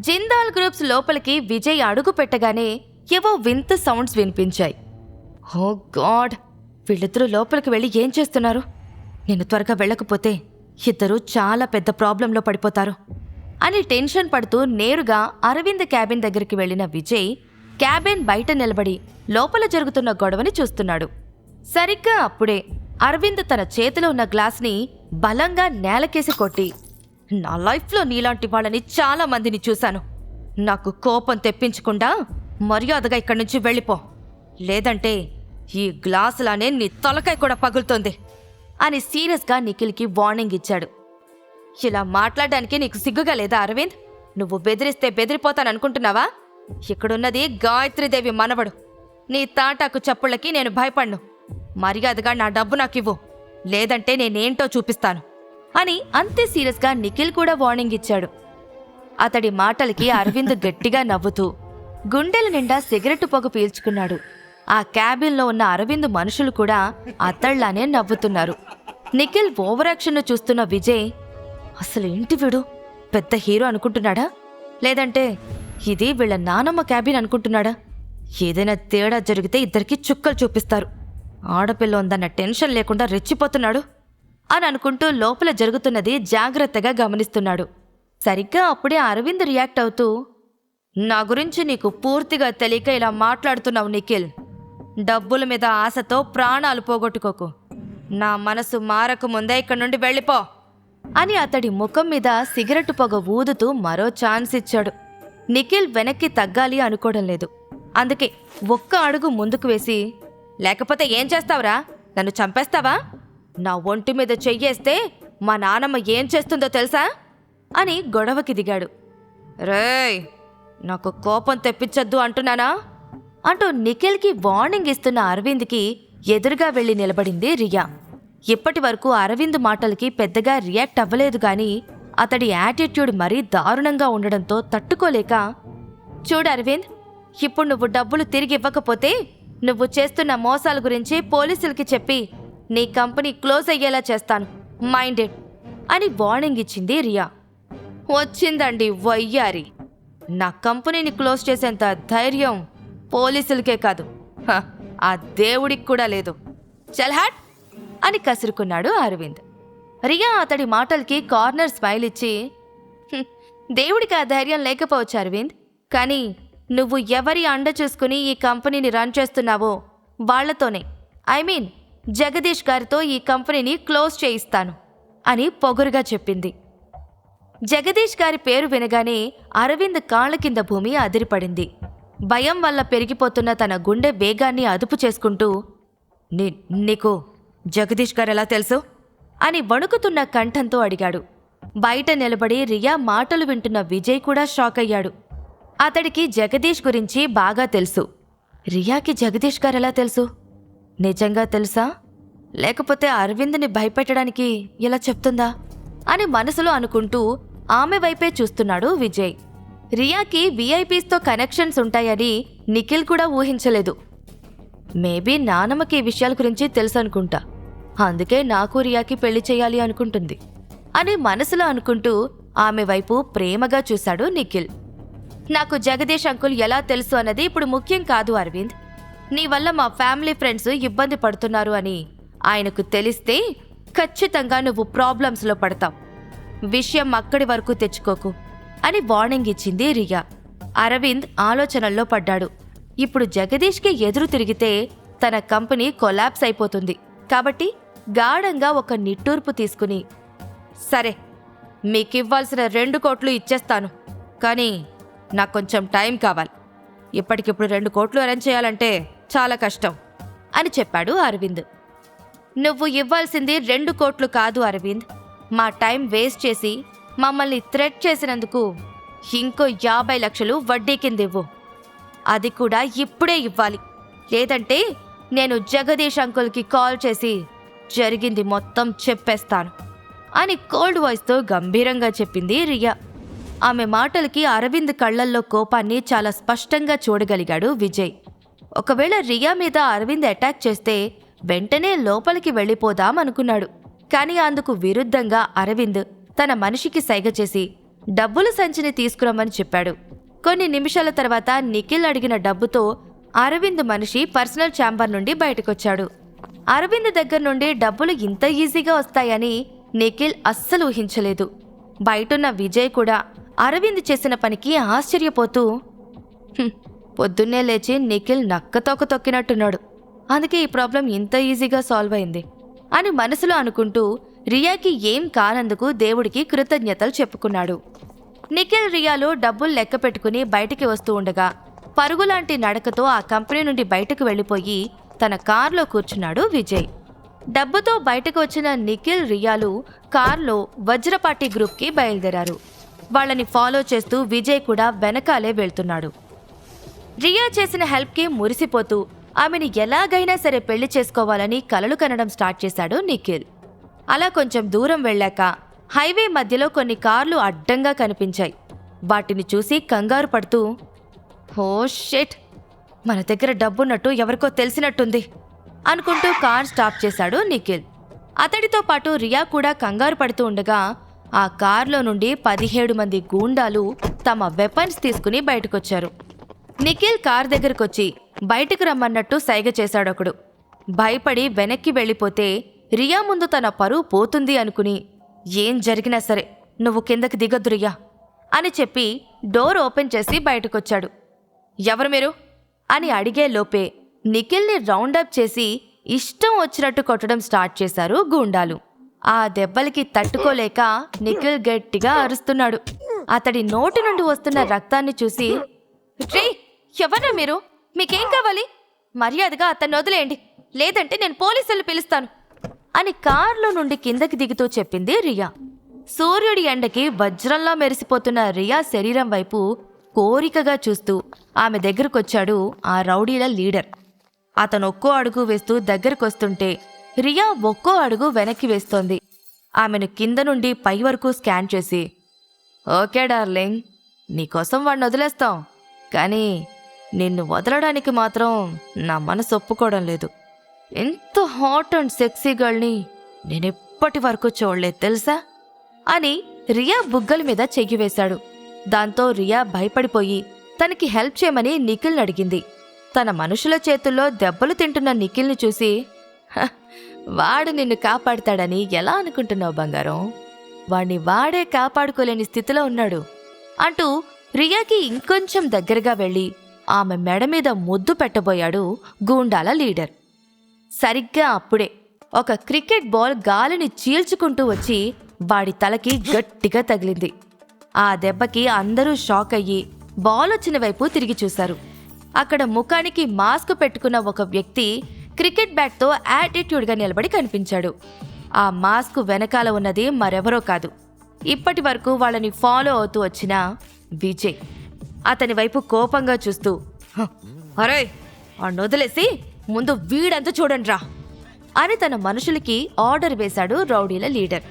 Jindal groups లోపలికి విజయ్ అడుగు పెట్టగానే ఏవో వింత సౌండ్స్ వినిపించాయి. ఓ గాడ్, వీళ్ళిద్దరూ లోపలికి వెళ్ళి ఏం చేస్తున్నారు? నేను త్వరగా వెళ్ళకపోతే ఇద్దరూ చాలా పెద్ద ప్రాబ్లంలో పడిపోతారు అని టెన్షన్ పడుతూ నేరుగా అరవింద్ క్యాబిన్ దగ్గరికి వెళ్లిన విజయ్ క్యాబిన్ బయట నిలబడి లోపల జరుగుతున్న గొడవని చూస్తున్నాడు. సరిగ్గా అప్పుడే అరవింద్ తన చేతిలో ఉన్న గ్లాస్ని బలంగా నేలకేసి కొట్టి, నా లైఫ్లో నీలాంటి వాళ్ళని చాలా మందిని చూశాను. నాకు కోపం తెప్పించకుండా మర్యాదగా ఇక్కడి నుంచి వెళ్ళిపో, లేదంటే ఈ గ్లాసులానే నీ తలకాయ కూడా పగులుతోంది అని సీరియస్గా నిఖిల్కి వార్నింగ్ ఇచ్చాడు. ఇలా మాట్లాడడానికి నీకు సిగ్గుగా లేదా అరవింద్? నువ్వు బెదిరిస్తే బెదిరిపోతాననుకుంటున్నావా? ఇక్కడున్నది గాయత్రీదేవి మనవడు. నీ తాటాకు చప్పుళ్ళకి నేను భయపడ్ను. మర్యాదగా నా డబ్బు నాకివ్వు, లేదంటే నేనేంటో చూపిస్తాను అని అంతే సీరియస్గా నిఖిల్ కూడా వార్నింగ్ ఇచ్చాడు. అతడి మాటలకి అరవింద్ గట్టిగా నవ్వుతూ గుండెల నిండా సిగరెట్టు పొగ పీల్చుకున్నాడు. ఆ క్యాబిన్లో ఉన్న అరవింద్ మనుషులు కూడా అతళ్లానే నవ్వుతున్నారు. నిఖిల్ ఓవరాక్షన్ను చూస్తున్న విజయ్, అసలు ఏంటి వీడు పెద్ద హీరో అనుకుంటున్నాడా, లేదంటే ఇది వీళ్ళ నానమ్మ క్యాబిన్ అనుకుంటున్నాడా? ఏదైనా తేడా జరిగితే ఇద్దరికి చుక్కలు చూపిస్తారు. ఆడపిల్ల ఉందన్న టెన్షన్ లేకుండా రెచ్చిపోతున్నాడు అని అనుకుంటూ లోపల జరుగుతున్నది జాగ్రత్తగా గమనిస్తున్నాడు. సరిగ్గా అప్పుడే అరవింద్ రియాక్ట్ అవుతూ, నా గురించి నీకు పూర్తిగా తెలియక ఇలా మాట్లాడుతున్నావు నిఖిల్. డబ్బుల మీద ఆశతో ప్రాణాలు పోగొట్టుకోకు. నా మనసు మారకముందే ఇక్కడి నుండి వెళ్ళిపో అని అతడి ముఖం మీద సిగరెట్టు పొగ ఊదుతూ మరో ఛాన్స్ ఇచ్చాడు. నిఖిల్ వెనక్కి తగ్గాలి అనుకోవడం లేదు. అందుకే ఒక్క అడుగు ముందుకు వేసి, లేకపోతే ఏం చేస్తావురా? నన్ను చంపేస్తావా? నా ఒంటి మీద చెయ్యేస్తే మా నానమ్మ ఏం చేస్తుందో తెలుసా అని గొడవకి దిగాడు. రేయ్, నాకు కోపం తెప్పించొద్దు అంటున్నానా అంటూ నిఖిల్కి వార్నింగ్ ఇస్తున్న అరవింద్కి ఎదురుగా వెళ్లి నిలబడింది రియా. ఇప్పటి వరకు అరవింద్ మాటలకి పెద్దగా రియాక్ట్ అవ్వలేదు గాని అతడి యాటిట్యూడ్ మరీ దారుణంగా ఉండడంతో తట్టుకోలేక, చూడు అరవింద్, ఇప్పుడు నువ్వు డబ్బులు తిరిగి ఇవ్వకపోతే నువ్వు చేస్తున్న మోసాల గురించి పోలీసులకి చెప్పి నీ కంపెనీ క్లోజ్ అయ్యేలా చేస్తాను, మైండెడ్ అని వార్నింగ్ ఇచ్చింది రియా. వచ్చిందండి వయ్యారి. నా కంపెనీని క్లోజ్ చేసేంత ధైర్యం పోలీసులకే కాదు, ఆ దేవుడికి కూడా లేదు. చల్ హట్ అని కసురుకున్నాడు అరవింద్. రియా అతడి మాటలకి కార్నర్ స్మైల్ ఇచ్చి, దేవుడికి ఆ ధైర్యం లేకపోవచ్చు అరవింద్, కానీ నువ్వు ఎవరి అండ చూసుకుని ఈ కంపెనీని రన్ చేస్తున్నావో వాళ్లతోనే, ఐ మీన్ జగదీష్ గారితో ఈ కంపెనీని క్లోజ్ చేయిస్తాను అని పొగరుగా చెప్పింది. జగదీష్ గారి పేరు వినగానే అరవింద్ కాళ్ల కింద భూమి అదిరిపడింది. భయం వల్ల పెరిగిపోతున్న తన గుండె వేగాన్ని అదుపు చేసుకుంటూ, నీకు జగదీష్ గారు ఎలా తెలుసు అని వణుకుతున్న కంఠంతో అడిగాడు. బయట నిలబడి రియా మాటలు వింటున్న విజయ్ కూడా షాక్ అయ్యాడు. అతడికి జగదీష్ గురించి బాగా తెలుసు. రియాకి జగదీష్ గారు ఎలా తెలుసు? నిజంగా తెలుసా, లేకపోతే అరవింద్ని భయపెట్టడానికి ఇలా చెప్తుందా అని మనసులో అనుకుంటూ ఆమె వైపే చూస్తున్నాడు విజయ్. రియాకి విఐపీస్తో కనెక్షన్స్ ఉంటాయని నిఖిల్ కూడా ఊహించలేదు. మేబీ నానమ్మకి ఈ విషయాల గురించి తెలుసు అనుకుంటా, అందుకే నాకు రియాకి పెళ్లి చేయాలి అనుకుంటుంది అని మనసులో అనుకుంటూ ఆమె వైపు ప్రేమగా చూశాడు నిఖిల్. నాకు జగదీష్ అంకుల్ ఎలా తెలుసు అన్నది ఇప్పుడు ముఖ్యం కాదు అరవింద్. నీ వల్ల మా ఫ్యామిలీ ఫ్రెండ్స్ ఇబ్బంది పడుతున్నారు అని ఆయనకు తెలిస్తే ఖచ్చితంగా నువ్వు ప్రాబ్లమ్స్లో పడతావు. విషయం అక్కడి వరకు తెచ్చుకోకు అని వార్నింగ్ ఇచ్చింది రియా. అరవింద్ ఆలోచనల్లో పడ్డాడు. ఇప్పుడు జగదీష్కి ఎదురు తిరిగితే తన కంపెనీ కొలాప్స్ అయిపోతుంది కాబట్టి గాఢంగా ఒక నిట్టూర్పు తీసుకుని, సరే మీకివ్వాల్సిన 2 కోట్లు ఇచ్చేస్తాను, కానీ నాకు కొంచెం టైం కావాలి. ఇప్పటికిప్పుడు 2 కోట్లు అరేంజ్ చేయాలంటే చాలా కష్టం అని చెప్పాడు అరవింద్. నువ్వు ఇవ్వాల్సింది 2 కోట్లు కాదు అరవింద్. మా టైం వేస్ట్ చేసి మమ్మల్ని థ్రెట్ చేసినందుకు ఇంకో 50 లక్షలు వడ్డీ కింద ఇవ్వు. అది కూడా ఇప్పుడే ఇవ్వాలి, లేదంటే నేను జగదీష్ అంకుల్కి కాల్ చేసి జరిగింది మొత్తం చెప్పేస్తాను అని కోల్డ్ వాయిస్తో గంభీరంగా చెప్పింది రియా. ఆమె మాటలకి అరవింద్ కళ్లల్లో కోపాన్ని చాలా స్పష్టంగా చూడగలిగాడు విజయ్. ఒకవేళ రియా మీద అరవింద్ అటాక్ చేస్తే వెంటనే లోపలికి వెళ్ళిపోదామనుకున్నాడు. కానీ అందుకు విరుద్ధంగా అరవింద్ తన మనిషికి సైగ చేసి డబ్బుల సంచిని తీసుకురమ్మని చెప్పాడు. కొన్ని నిమిషాల తర్వాత నిఖిల్ అడిగిన డబ్బుతో అరవింద్ మనిషి పర్సనల్ ఛాంబర్ నుండి బయటకొచ్చాడు. అరవింద్ దగ్గర నుండి డబ్బులు ఇంత ఈజీగా వస్తాయని నిఖిల్ అస్సలు ఊహించలేదు. బయటున్న విజయ్ కూడా అరవింద్ చేసిన పనికి ఆశ్చర్యపోతూ, పొద్దున్నే లేచి నిఖిల్ నక్కతోక తొక్కినట్టున్నాడు, అందుకే ఈ ప్రాబ్లం ఇంత ఈజీగా సాల్వ్ అయింది అని మనసులో అనుకుంటూ రియాకి ఏం కానందుకు దేవుడికి కృతజ్ఞతలు చెప్పుకున్నాడు. నిఖిల్ రియాలు డబ్బులు లెక్క పెట్టుకుని బయటికి వస్తూ ఉండగా పరుగులాంటి నడకతో ఆ కంపెనీ నుండి బయటకు వెళ్ళిపోయి తన కారులో కూర్చున్నాడు విజయ్. డబ్బుతో బయటకు వచ్చిన నిఖిల్ రియాలు కారులో వజ్రపాటి గ్రూప్కి బయలుదేరారు. వాళ్ళని ఫాలో చేస్తూ విజయ్ కూడా వెనకాలే వెళ్తున్నాడు. రియా చేసిన హెల్ప్కి మురిసిపోతూ ఆమెను ఎలాగైనా సరే పెళ్లి చేసుకోవాలని కలలు కనడం స్టార్ట్ చేశాడు నిఖిల్. అలా కొంచెం దూరం వెళ్ళాక హైవే మధ్యలో కొన్ని కార్లు అడ్డంగా కనిపించాయి. వాటిని చూసి కంగారు పడుతూ, ఓ షిట్, మన దగ్గర డబ్బున్నట్టు ఎవరికో తెలిసినట్టుంది అనుకుంటూ కార్ స్టాప్ చేశాడు నిఖిల్. అతడితో పాటు రియా కూడా కంగారు పడుతూ ఉండగా ఆ కార్లో నుండి 17 మంది గూండాలు తమ వెపన్స్ తీసుకుని బయటకొచ్చారు. నిఖిల్ కార్ దగ్గరకొచ్చి బయటకు రమ్మన్నట్టు సైగ చేశాడొకడు. భయపడి వెనక్కి వెళ్ళిపోతే రియా ముందు తన పరువు పోతుంది అనుకుని, ఏం జరిగినా సరే నువ్వు కిందకి దిగొద్దు రియా అని చెప్పి డోర్ ఓపెన్ చేసి బయటకొచ్చాడు. ఎవరు మీరు అని అడిగే లోపే నిఖిల్ని రౌండప్ చేసి ఇష్టం వచ్చినట్టు కొట్టడం స్టార్ట్ చేశారు గూండాలు. ఆ దెబ్బలకి తట్టుకోలేక నిఖిల్ గట్టిగా అరుస్తున్నాడు. అతడి నోటి నుండి వస్తున్న రక్తాన్ని చూసి, రే ఎవరా మీరు, మీకేం కావాలి, మర్యాదగా అతన్ని వదిలేయండి, లేదంటే నేను పోలీసులు పిలుస్తాను అని కారులో నుండి కిందకి దిగుతూ చెప్పింది రియా. సూర్యుడి ఎండకి వజ్రంలా మెరిసిపోతున్న రియా శరీరం వైపు కోరికగా చూస్తూ ఆమె దగ్గరకొచ్చాడు ఆ రౌడీల లీడర్. అతను ఒక్కో అడుగు వేస్తూ దగ్గరకొస్తుంటే రియా ఒక్కో అడుగు వెనక్కి వేస్తోంది. ఆమెను కింద నుండి పై వరకు స్కాన్ చేసి, ఓకే డార్లింగ్, నీకోసం వాడిని వదిలేస్తాం, కానీ నిన్ను వదలడానికి మాత్రం నా మనసు ఒప్పుకోవడం లేదు. ఎంత హాట్ అండ్ సెక్సీ గర్ల్ని నేనెప్పటి వరకు చూడలేదు తెలుసా అని రియా బుగ్గల మీద చెయ్యి వేశాడు. దాంతో రియా భయపడిపోయి తనకి హెల్ప్ చేయమని నిఖిల్ని అడిగింది. తన మనుషుల చేతుల్లో దెబ్బలు తింటున్న నిఖిల్ని చూసి, వాడు నిన్ను కాపాడుతాడని ఎలా అనుకుంటున్నావు బంగారం, వాణ్ణి వాడే కాపాడుకోలేని స్థితిలో ఉన్నాడు అంటూ రియాకి ఇంకొంచెం దగ్గరగా వెళ్ళి ఆమె మెడ మీద ముద్దు పెట్టబోయాడు గూండాల లీడర్. సరిగ్గా అప్పుడే ఒక క్రికెట్ బాల్ గాలిని చీల్చుకుంటూ వచ్చి వాడి తలకి గట్టిగా తగిలింది. ఆ దెబ్బకి అందరూ షాక్ అయ్యి బాల్ వచ్చిన వైపు తిరిగి చూశారు. అక్కడ ముఖానికి మాస్క్ పెట్టుకున్న ఒక వ్యక్తి క్రికెట్ బ్యాట్తో యాటిట్యూడ్గా నిలబడి కనిపించాడు. ఆ మాస్క్ వెనకాల ఉన్నది మరెవరో కాదు, ఇప్పటి వరకు వాళ్ళని ఫాలో అవుతూ వచ్చిన విజయ్. అతని వైపు కోపంగా చూస్తూ, అరే వాణ్ణి వదిలేసి ముందు వీడంతా చూడండిరా అని తన మనుషులకి ఆర్డర్ వేశాడు రౌడీల లీడర్.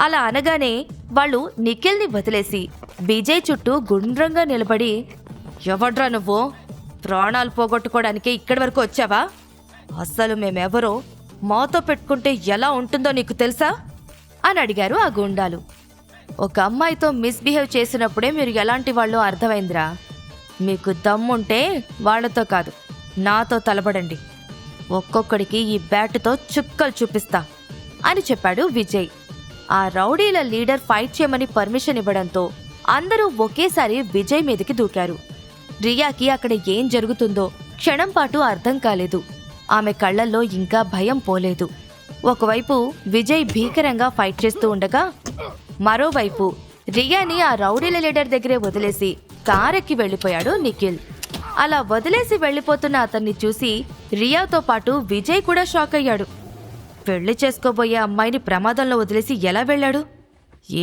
అలా అనగానే వాళ్ళు నిఖిల్ని వదిలేసి విజయ్ చుట్టూ గుండ్రంగా నిలబడి, ఎవడ్రా నువ్వు, ప్రాణాలు పోగొట్టుకోవడానికే ఇక్కడి వరకు వచ్చావా, అస్సలు మేమెవరో మాతో పెట్టుకుంటే ఎలా ఉంటుందో నీకు తెలుసా అని అడిగారు ఆ గుండాలు. ఒక అమ్మాయితో మిస్బిహేవ్ చేసినప్పుడే మీరు ఎలాంటి వాళ్ళో అర్థమైందిరా, మీకు దమ్ముంటే వాళ్లతో కాదు నాతో తలబడండి, ఒక్కొక్కడికి ఈ బ్యాటుతో చుక్కలు చూపిస్తా అని చెప్పాడు విజయ్. ఆ రౌడీల లీడర్ ఫైట్ చేయమని పర్మిషన్ ఇవ్వడంతో అందరూ ఒకేసారి విజయ్ మీదకి దూకారు. రియాకి అక్కడ ఏం జరుగుతుందో క్షణం పాటు అర్థం కాలేదు. ఆమె కళ్లల్లో ఇంకా భయం పోలేదు. ఒకవైపు విజయ్ భీకరంగా ఫైట్ చేస్తూ ఉండగా మరోవైపు రియాని ఆ రౌడీల లీడర్ దగ్గరే వదిలేసి కారెక్కి వెళ్ళిపోయాడు నిఖిల్. అలా వదిలేసి వెళ్ళిపోతున్న అతన్ని చూసి రియాతో పాటు విజయ్ కూడా షాక్ అయ్యాడు. పెళ్లి చేసుకోబోయే అమ్మాయిని ప్రమాదంలో వదిలేసి ఎలా వెళ్ళాడు,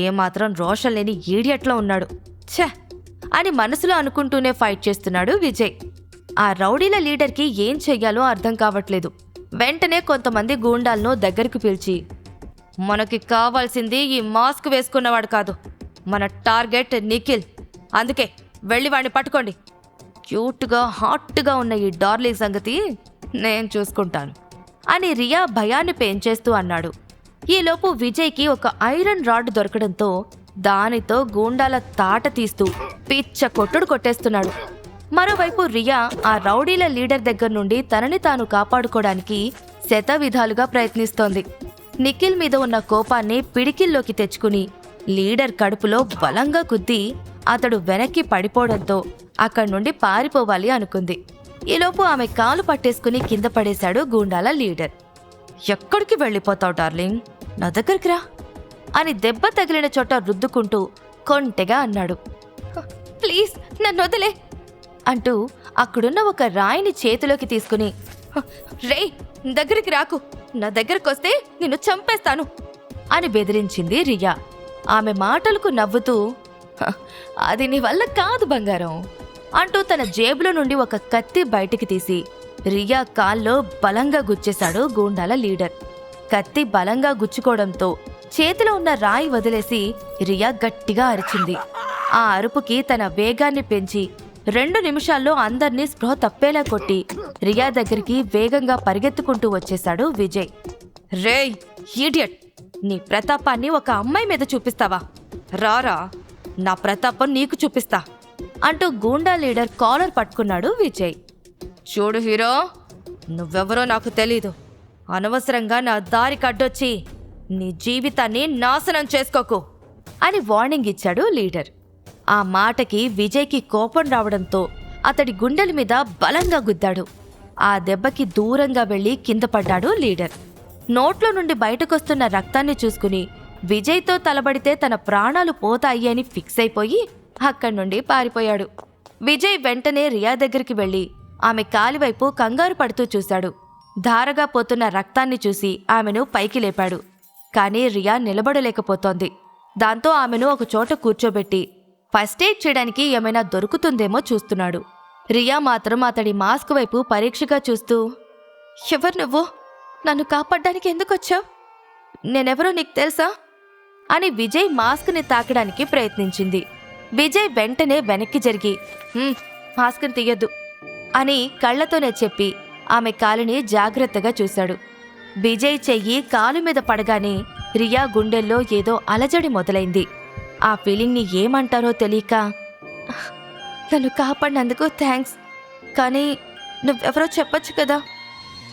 ఏమాత్రం రోషన్ లేని ఈడియట్లో ఉన్నాడు ఛ అని మనసులో అనుకుంటూనే ఫైట్ చేస్తున్నాడు విజయ్. ఆ రౌడీల లీడర్కి ఏం చెయ్యాలో అర్థం కావట్లేదు. వెంటనే కొంతమంది గూండాలను దగ్గరికి పిలిచి, మనకి కావాల్సింది ఈ మాస్క్ వేసుకున్నవాడు కాదు, మన టార్గెట్ నిఖిల్, అందుకే వెళ్ళి వాడిని పట్టుకోండి, క్యూట్గా హాట్గా ఉన్న ఈ డార్లింగ్ సంగతి నేను చూసుకుంటాను అని రియా భయాన్ని పెంచేస్తూ అన్నాడు. ఈలోపు విజయ్కి ఒక ఐరన్ రాడ్ దొరకడంతో దానితో గూండాల తాట తీస్తూ పిచ్చ కొట్టుడు కొట్టేస్తున్నాడు. మరోవైపు రియా ఆ రౌడీల లీడర్ దగ్గర నుండి తనని తాను కాపాడుకోవడానికి శతవిధాలుగా ప్రయత్నిస్తోంది. నిఖిల్ మీద ఉన్న కోపాన్ని పిడికిల్లోకి తెచ్చుకుని లీడర్ కడుపులో బలంగా గుద్ది అతడు వెనక్కి పడిపోవడంతో అక్కడి నుండి పారిపోవాలి అనుకుంది. ఈలోపు ఆమె కాలు పట్టేసుకుని కింద పడేశాడు గూండాల లీడర్. ఎక్కడికి వెళ్ళిపోతావు డార్లింగ్, నా దగ్గరికి రా అని దెబ్బ తగిలిన చోట రుద్దుకుంటూ కొంటెగా అన్నాడు. ప్లీజ్ నన్ను వదిలే అంటూ అక్కడున్న ఒక రాయిని చేతిలోకి తీసుకుని, రేయ్ దగ్గరికి రాకు, నా దగ్గరకొస్తే నిన్ను చంపేస్తాను అని బెదిరించింది రియా. ఆమె మాటలకు నవ్వుతూ, అది నీ వల్ల కాదు బంగారం అంటూ తన జేబులో నుండి ఒక కత్తి బయటికి తీసి రియా కాల్లో బలంగా గుచ్చేశాడు గూండాల లీడర్. కత్తి బలంగా గుచ్చుకోవడంతో చేతిలో ఉన్న రాయి వదిలేసి రియా గట్టిగా అరిచింది. ఆ అరుపుకి తన వేగాన్ని పెంచి 2 నిమిషాల్లో అందర్నీ స్పృహ తప్పేలా కొట్టి రియా దగ్గరికి వేగంగా పరిగెత్తుకుంటూ వచ్చేశాడు విజయ్. రేయ్ ఈడియట్, నీ ప్రతాపాన్ని ఒక అమ్మాయి మీద చూపిస్తావా? రారా, నా ప్రతాపం నీకు చూపిస్తా అంటూ గూండా లీడర్ కాలర్ పట్టుకున్నాడు విజయ్. చూడు హీరో, నువ్వెవరో నాకు తెలీదు. అనవసరంగా నా దారికి అడ్డొచ్చి నీ జీవితాన్ని నాశనం చేసుకోకు అని వార్నింగ్ ఇచ్చాడు లీడర్. ఆ మాటకి విజయ్కి కోపం రావడంతో అతడి గుండెల మీద బలంగా గుద్దాడు. ఆ దెబ్బకి దూరంగా వెళ్లి కింద పడ్డాడు లీడర్. నోట్లో నుండి బయటకొస్తున్న రక్తాన్ని చూసుకుని విజయ్తో తలబడితే తన ప్రాణాలు పోతాయి అని ఫిక్స్ అయిపోయి అక్కడి నుండి పారిపోయాడు. విజయ్ వెంటనే రియా దగ్గరికి వెళ్లి ఆమె కాలివైపు కంగారు పడుతూ చూశాడు. ధారగా పోతున్న రక్తాన్ని చూసి ఆమెను పైకి లేపాడు. కానీ రియా నిలబడలేకపోతోంది. దాంతో ఆమెను ఒక చోట కూర్చోబెట్టి ఫస్ట్ ఎయిడ్ చేయడానికి ఏమైనా దొరుకుతుందేమో చూస్తున్నాడు. రియా మాత్రం అతడి మాస్క్ వైపు పరీక్షగా చూస్తూ, ఎవరు నువ్వు? నన్ను కాపాడ్డానికి ఎందుకొచ్చావు? నేనెవరో నీకు తెలుసా అని విజయ్ మాస్క్ని తాకడానికి ప్రయత్నించింది. విజయ్ వెంటనే వెనక్కి జరిగి, మాస్క్ని తీయొద్దు అని కళ్లతోనే చెప్పి ఆమె కాలుని జాగ్రత్తగా చూశాడు. విజయ్ చెయ్యి కాలు మీద పడగానే రియా గుండెల్లో ఏదో అలజడి మొదలైంది. ఆ ఫీలింగ్ని ఏమంటారో తెలియక, నన్ను కాపాడినందుకు థ్యాంక్స్, కానీ నువ్వెవరో చెప్పొచ్చు కదా,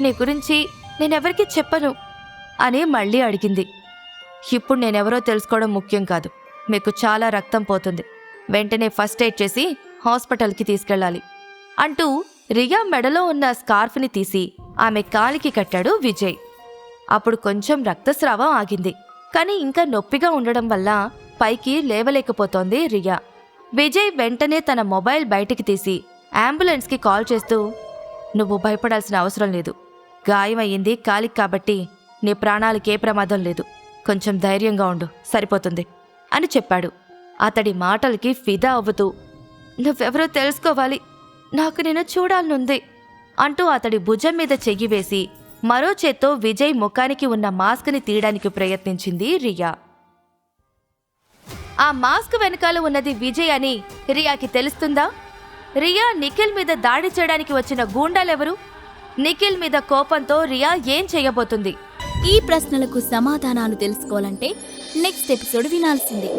నీ గురించి నేనెవరికీ చెప్పను అని మళ్ళీ అడిగింది. ఇప్పుడు నేనెవరో తెలుసుకోవడం ముఖ్యం కాదు, మీకు చాలా రక్తం పోతుంది, వెంటనే ఫస్ట్ ఎయిడ్ చేసి హాస్పిటల్కి తీసుకెళ్ళాలి అంటూ రియా మెడలో ఉన్న స్కార్ఫ్ని తీసి ఆమె కాలికి కట్టాడు విజయ్. అప్పుడు కొంచెం రక్తస్రావం ఆగింది. కానీ ఇంకా నొప్పిగా ఉండడం వల్ల పైకి లేవలేకపోతోంది రియా. విజయ్ వెంటనే తన మొబైల్ బయటికి తీసి అంబులెన్స్కి కాల్ చేస్తూ, నువ్వు భయపడాల్సిన అవసరం లేదు, గాయమయ్యింది కాలికి కాబట్టి నీ ప్రాణాలకే ప్రమాదం లేదు, కొంచెం ధైర్యంగా ఉండు, సరిపోతుంది అని చెప్పాడు. అతడి మాటలకి ఫిదా అవ్వుతూ, నువ్వెవరో తెలుసుకోవాలి, నాకు నేను చూడాలనుంది అంటూ అతడి భుజం మీద చెయ్యి వేసి మరో చేత్తో విజయ్ ముఖానికి ఉన్న మాస్క్ని తీయడానికి ప్రయత్నించింది రియా. ఆ మాస్క్ వెనకాల ఉన్నది విజయ్ అని రియాకి తెలుస్తుందా? రియా నిఖిల్ మీద దాడి చేయడానికి వచ్చిన గూండాలెవరు? నిఖిల్ మీద కోపంతో రియా ఏం చేయబోతుంది? ఈ ప్రశ్నలకు సమాధానాలు తెలుసుకోవాలంటే నెక్స్ట్ ఎపిసోడ్ వినాల్సిందే.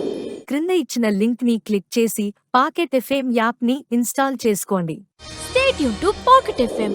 క్రింద ఇచ్చిన లింక్ ని క్లిక్ చేసి పాకెట్ ఎఫ్ఎం యాప్ ని ఇన్స్టాల్ చేసుకోండి. Stay tune to pocket FM.